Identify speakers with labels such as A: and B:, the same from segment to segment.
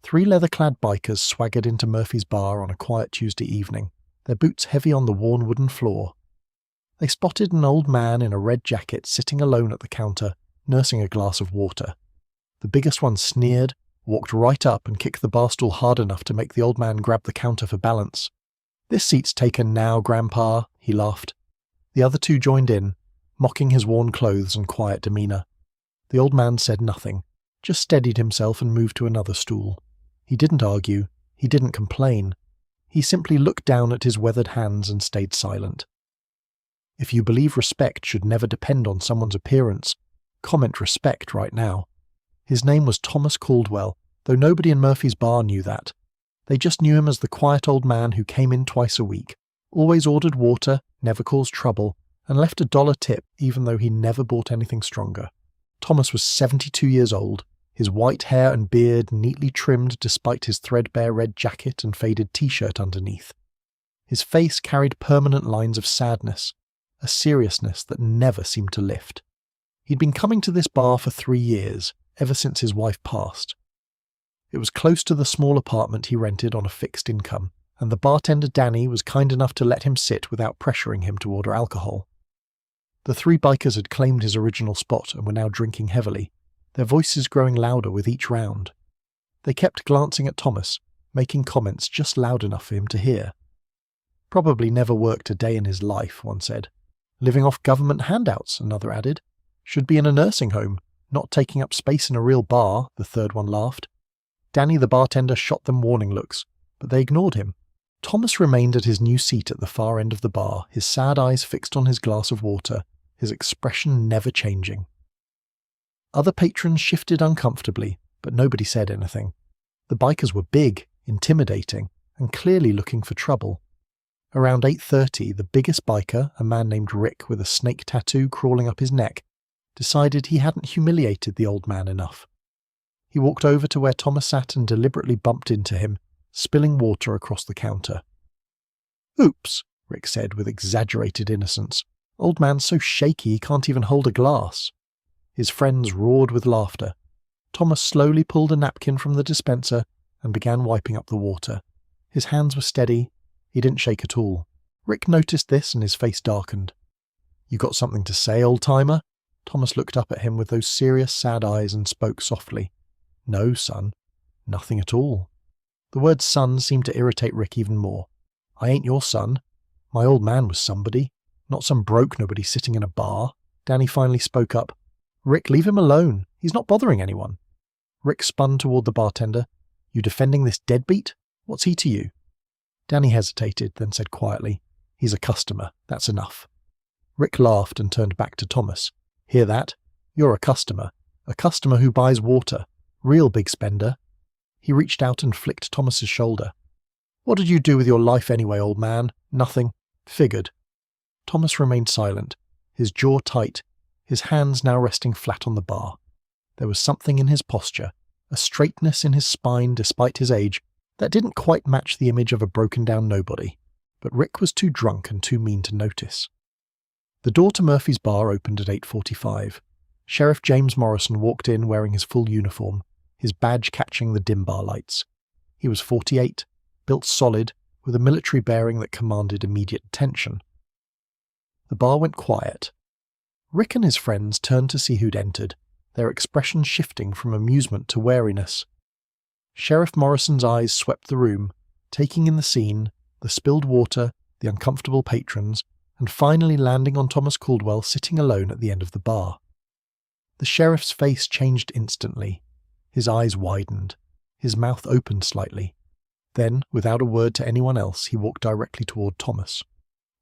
A: Three leather-clad bikers swaggered into Murphy's bar on a quiet Tuesday evening, their boots heavy on the worn wooden floor. They spotted an old man in a red jacket sitting alone at the counter, nursing a glass of water. The biggest one sneered, walked right up and kicked the bar stool hard enough to make the old man grab the counter for balance. "This seat's taken now, Grandpa," he laughed. The other two joined in, mocking his worn clothes and quiet demeanour. The old man said nothing, just steadied himself and moved to another stool. He didn't argue, he didn't complain. He simply looked down at his weathered hands and stayed silent. If you believe respect should never depend on someone's appearance, comment respect right now. His name was Thomas Caldwell, though nobody in Murphy's bar knew that. They just knew him as the quiet old man who came in twice a week, always ordered water, never caused trouble, and left $1 tip even though he never bought anything stronger. Thomas was 72 years old, his white hair and beard neatly trimmed despite his threadbare red jacket and faded t-shirt underneath. His face carried permanent lines of sadness, a seriousness that never seemed to lift. He'd been coming to this bar for 3 years, ever since his wife passed. It was close to the small apartment he rented on a fixed income, and the bartender Danny was kind enough to let him sit without pressuring him to order alcohol. The three bikers had claimed his original spot and were now drinking heavily, their voices growing louder with each round. They kept glancing at Thomas, making comments just loud enough for him to hear. "Probably never worked a day in his life," one said. "Living off government handouts," another added. "Should be in a nursing home, not taking up space in a real bar," the third one laughed. Danny the bartender shot them warning looks, but they ignored him. Thomas remained at his new seat at the far end of the bar, his sad eyes fixed on his glass of water, his expression never changing. Other patrons shifted uncomfortably, but nobody said anything. The bikers were big, intimidating, and clearly looking for trouble. Around 8:30, the biggest biker, a man named Rick with a snake tattoo crawling up his neck, decided he hadn't humiliated the old man enough. He walked over to where Thomas sat and deliberately bumped into him, spilling water across the counter. "Oops," Rick said with exaggerated innocence. "Old man's so shaky he can't even hold a glass." His friends roared with laughter. Thomas slowly pulled a napkin from the dispenser and began wiping up the water. His hands were steady. He didn't shake at all. Rick noticed this and his face darkened. "You got something to say, old-timer?" Thomas looked up at him with those serious, sad eyes and spoke softly. "No, son. Nothing at all." The word son seemed to irritate Rick even more. "I ain't your son. My old man was somebody, not some broke nobody sitting in a bar." Danny finally spoke up. "Rick, leave him alone. He's not bothering anyone." Rick spun toward the bartender. "You defending this deadbeat? What's he to you?" Danny hesitated, then said quietly, "He's a customer. That's enough." Rick laughed and turned back to Thomas. "Hear that? You're a customer who buys water. Real big spender." He reached out and flicked Thomas's shoulder. "What did you do with your life anyway, old man?" "Nothing. Figured." Thomas remained silent, his jaw tight, his hands now resting flat on the bar. There was something in his posture, a straightness in his spine despite his age, that didn't quite match the image of a broken-down nobody, but Rick was too drunk and too mean to notice. The door to Murphy's bar opened at 8:45. Sheriff James Morrison walked in wearing his full uniform, his badge catching the dim bar lights. He was 48, built solid, with a military bearing that commanded immediate attention. The bar went quiet. Rick and his friends turned to see who'd entered, their expressions shifting from amusement to wariness. Sheriff Morrison's eyes swept the room, taking in the scene, the spilled water, the uncomfortable patrons, and finally landing on Thomas Caldwell sitting alone at the end of the bar. The sheriff's face changed instantly. His eyes widened. His mouth opened slightly. Then, without a word to anyone else, he walked directly toward Thomas.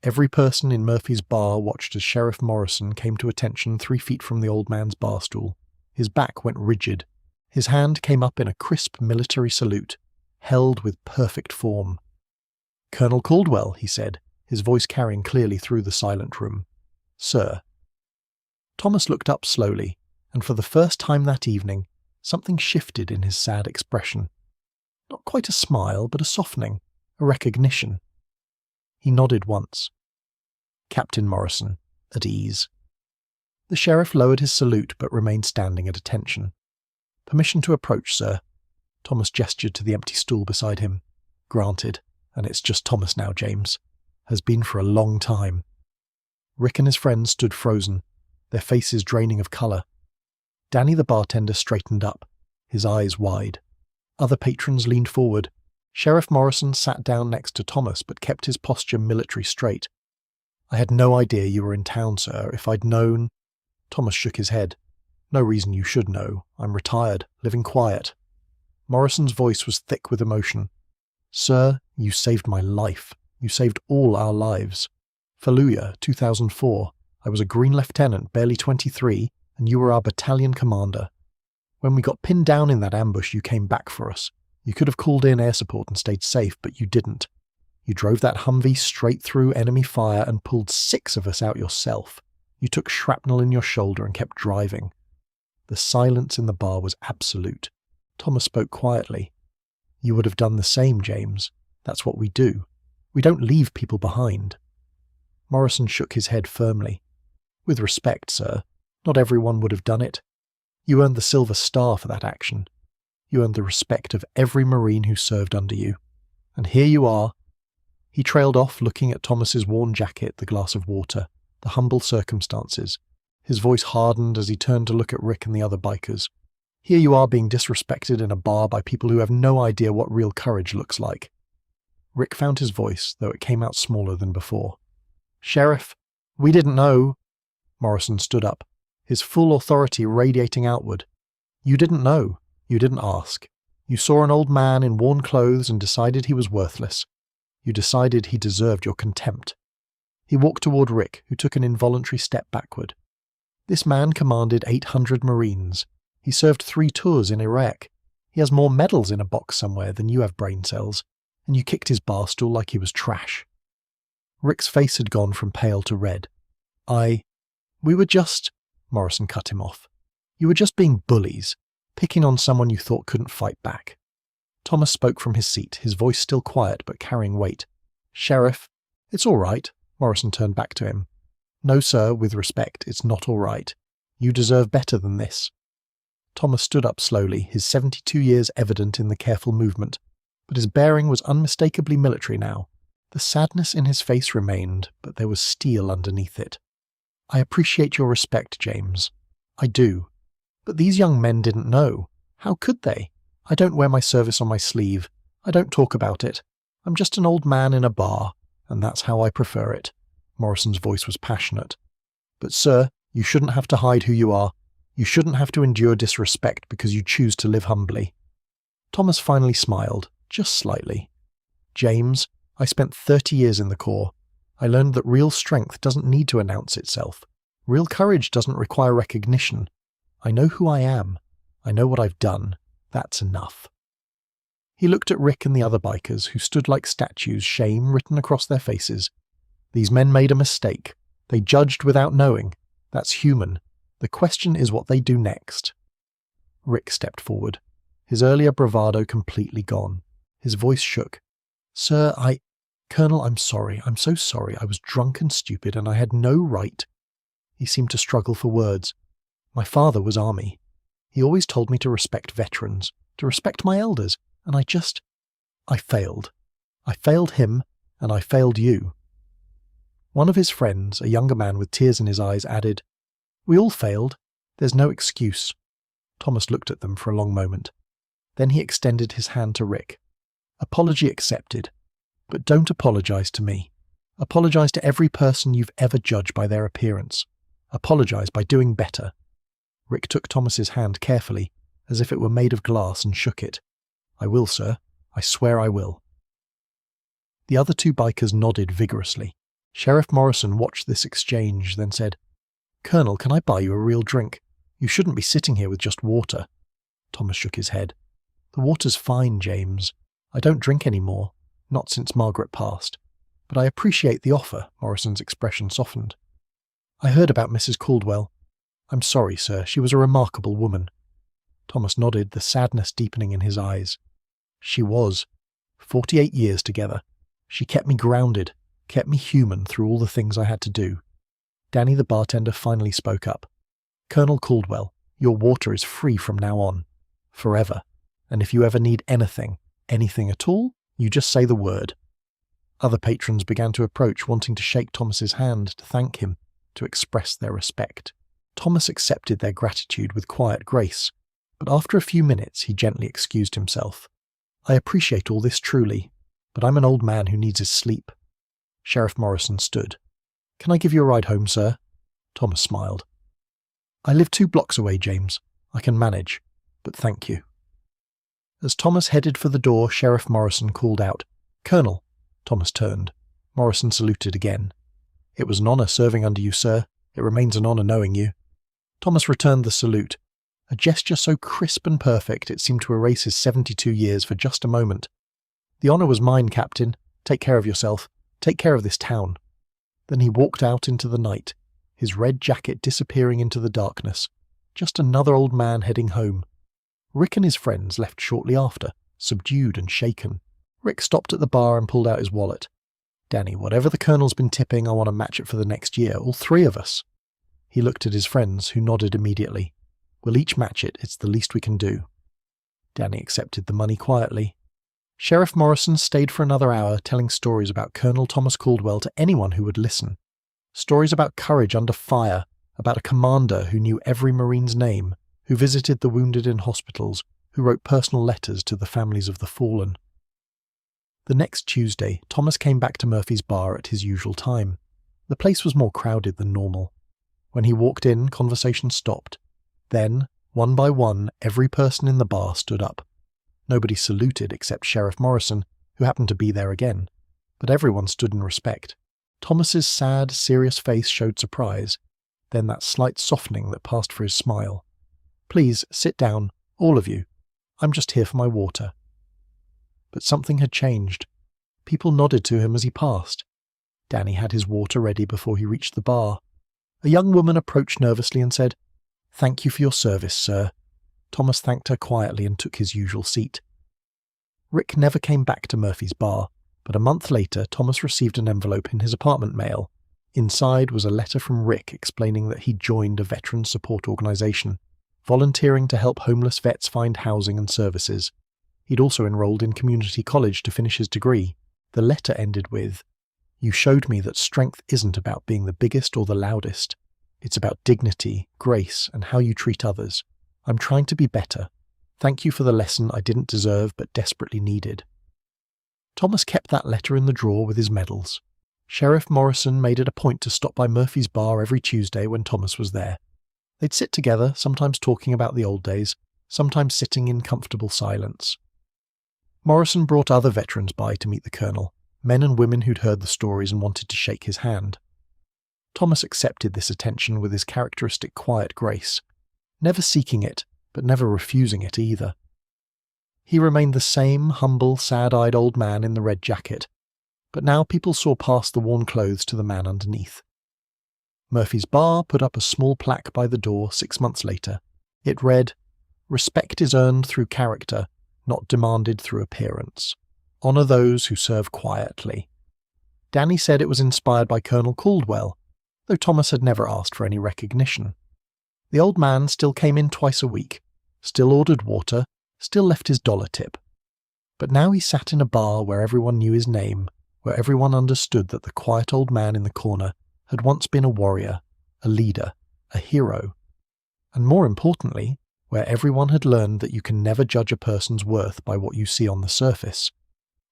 A: Every person in Murphy's bar watched as Sheriff Morrison came to attention 3 feet from the old man's bar stool. His back went rigid. His hand came up in a crisp military salute, held with perfect form. "Colonel Caldwell," he said, his voice carrying clearly through the silent room. "Sir." Thomas looked up slowly, and for the first time that evening, something shifted in his sad expression. Not quite a smile, but a softening, a recognition. He nodded once. Captain Morrison, at ease. The sheriff lowered his salute but remained standing at attention. "Permission to approach, sir." Thomas gestured to the empty stool beside him. Granted, and it's just Thomas now, James. Has been for a long time. Rick and his friends stood frozen, their faces draining of colour. Danny the bartender straightened up, his eyes wide. Other patrons leaned forward. Sheriff Morrison sat down next to Thomas but kept his posture military straight. I had no idea you were in town, sir. If I'd known... Thomas shook his head. No reason you should know. I'm retired, living quiet. Morrison's voice was thick with emotion. Sir, you saved my life. You saved all our lives. Fallujah, 2004. I was a green lieutenant, barely 23, and you were our battalion commander. When we got pinned down in that ambush, you came back for us. You could have called in air support and stayed safe, but you didn't. You drove that Humvee straight through enemy fire and pulled 6 of us out yourself. You took shrapnel in your shoulder and kept driving. The silence in the bar was absolute. Thomas spoke quietly. You would have done the same, James. That's what we do. We don't leave people behind. Morrison shook his head firmly. With respect, sir, not everyone would have done it. You earned the Silver Star for that action. You earned the respect of every Marine who served under you. And here you are. He trailed off, looking at Thomas's worn jacket, the glass of water, the humble circumstances. His voice hardened as he turned to look at Rick and the other bikers. Here you are being disrespected in a bar by people who have no idea what real courage looks like. Rick found his voice, though it came out smaller than before. Sheriff, we didn't know. Morrison stood up, his full authority radiating outward. You didn't know. You didn't ask. You saw an old man in worn clothes and decided he was worthless. You decided he deserved your contempt. He walked toward Rick, who took an involuntary step backward. This man commanded 800 Marines. He served 3 tours in Iraq. He has more medals in a box somewhere than you have brain cells, and you kicked his barstool like he was trash. Rick's face had gone from pale to red. We were just... Morrison cut him off. You were just being bullies, picking on someone you thought couldn't fight back. Thomas spoke from his seat, his voice still quiet but carrying weight. Sheriff, it's all right. Morrison turned back to him. No, sir, with respect, it's not all right. You deserve better than this. Thomas stood up slowly, his 72 years evident in the careful movement, but his bearing was unmistakably military now. The sadness in his face remained, but there was steel underneath it. I appreciate your respect, James. I do. But these young men didn't know. How could they? I don't wear my service on my sleeve. I don't talk about it. I'm just an old man in a bar, and that's how I prefer it. Morrison's voice was passionate. But sir, you shouldn't have to hide who you are. You shouldn't have to endure disrespect because you choose to live humbly. Thomas finally smiled, just slightly. James, I spent 30 years in the Corps. I learned that real strength doesn't need to announce itself. Real courage doesn't require recognition. I know who I am. I know what I've done. That's enough. He looked at Rick and the other bikers, who stood like statues, shame written across their faces. These men made a mistake. They judged without knowing. That's human. The question is what they do next. Rick stepped forward, his earlier bravado completely gone. His voice shook. Sir, Colonel, I'm sorry. I'm so sorry. I was drunk and stupid, and I had no right. He seemed to struggle for words. My father was Army. He always told me to respect veterans, to respect my elders, and I failed. I failed him, and I failed you. One of his friends, a younger man with tears in his eyes, added, We all failed. There's no excuse. Thomas looked at them for a long moment. Then he extended his hand to Rick. Apology accepted. But don't apologize to me. Apologize to every person you've ever judged by their appearance. Apologize by doing better. Rick took Thomas's hand carefully, as if it were made of glass, and shook it. I will, sir. I swear I will. The other 2 bikers nodded vigorously. Sheriff Morrison watched this exchange, then said, Colonel, can I buy you a real drink? You shouldn't be sitting here with just water. Thomas shook his head. The water's fine, James. I don't drink any more. Not since Margaret passed. But I appreciate the offer, Morrison's expression softened. I heard about Mrs. Caldwell. I'm sorry, sir. She was a remarkable woman. Thomas nodded, the sadness deepening in his eyes. She was. 48 years together. She kept me grounded, kept me human through all the things I had to do. Danny the bartender finally spoke up. Colonel Caldwell, your water is free from now on. Forever. and if you ever need anything at all, you just say the word." Other patrons began to approach, wanting to shake Thomas's hand, to thank him, to express their respect. Thomas accepted their gratitude with quiet grace, but after a few minutes he gently excused himself. "I appreciate all this truly, but I'm an old man who needs his sleep." Sheriff Morrison stood. "Can I give you a ride home, sir?" Thomas smiled. "I live 2 blocks away, James. I can manage, but thank you." As Thomas headed for the door, Sheriff Morrison called out, "Colonel." Thomas turned. Morrison saluted again. "It was an honour serving under you, sir. It remains an honour knowing you." Thomas returned the salute, a gesture so crisp and perfect it seemed to erase his 72 years for just a moment. "The honour was mine, Captain. Take care of yourself. Take care of this town." Then he walked out into the night, his red jacket disappearing into the darkness. Just another old man heading home. Rick and his friends left shortly after, subdued and shaken. Rick stopped at the bar and pulled out his wallet. "Danny, whatever the Colonel's been tipping, I want to match it for the next year, all 3 of us." He looked at his friends, who nodded immediately. "We'll each match it, it's the least we can do." Danny accepted the money quietly. Sheriff Morrison stayed for another hour, telling stories about Colonel Thomas Caldwell to anyone who would listen. Stories about courage under fire, about a commander who knew every Marine's name, who visited the wounded in hospitals, who wrote personal letters to the families of the fallen. The next Tuesday, Thomas came back to Murphy's bar at his usual time. The place was more crowded than normal. When he walked in, conversation stopped. Then, one by one, every person in the bar stood up. Nobody saluted except Sheriff Morrison, who happened to be there again, but everyone stood in respect. Thomas's sad, serious face showed surprise, then that slight softening that passed for his smile. "Please, sit down, all of you. I'm just here for my water." But something had changed. People nodded to him as he passed. Danny had his water ready before he reached the bar. A young woman approached nervously and said, "Thank you for your service, sir." Thomas thanked her quietly and took his usual seat. Rick never came back to Murphy's bar, but a month later Thomas received an envelope in his apartment mail. Inside was a letter from Rick explaining that he'd joined a veteran support organization, volunteering to help homeless vets find housing and services. He'd also enrolled in community college to finish his degree. The letter ended with, "You showed me that strength isn't about being the biggest or the loudest. It's about dignity, grace, and how you treat others. I'm trying to be better. Thank you for the lesson I didn't deserve but desperately needed." Thomas kept that letter in the drawer with his medals. Sheriff Morrison made it a point to stop by Murphy's bar every Tuesday when Thomas was there. They'd sit together, sometimes talking about the old days, sometimes sitting in comfortable silence. Morrison brought other veterans by to meet the Colonel, men and women who'd heard the stories and wanted to shake his hand. Thomas accepted this attention with his characteristic quiet grace, never seeking it, but never refusing it either. He remained the same humble, sad-eyed old man in the red jacket, but now people saw past the worn clothes to the man underneath. Murphy's bar put up a small plaque by the door 6 months later. It read, "Respect is earned through character, not demanded through appearance. Honor those who serve quietly." Danny said it was inspired by Colonel Caldwell, though Thomas had never asked for any recognition. The old man still came in twice a week, still ordered water, still left his dollar tip. But now he sat in a bar where everyone knew his name, where everyone understood that the quiet old man in the corner had once been a warrior, a leader, a hero. And more importantly, where everyone had learned that you can never judge a person's worth by what you see on the surface.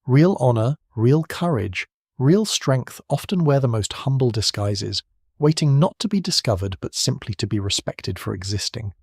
A: Real honor, real courage, real strength often wear the most humble disguises, waiting not to be discovered but simply to be respected for existing.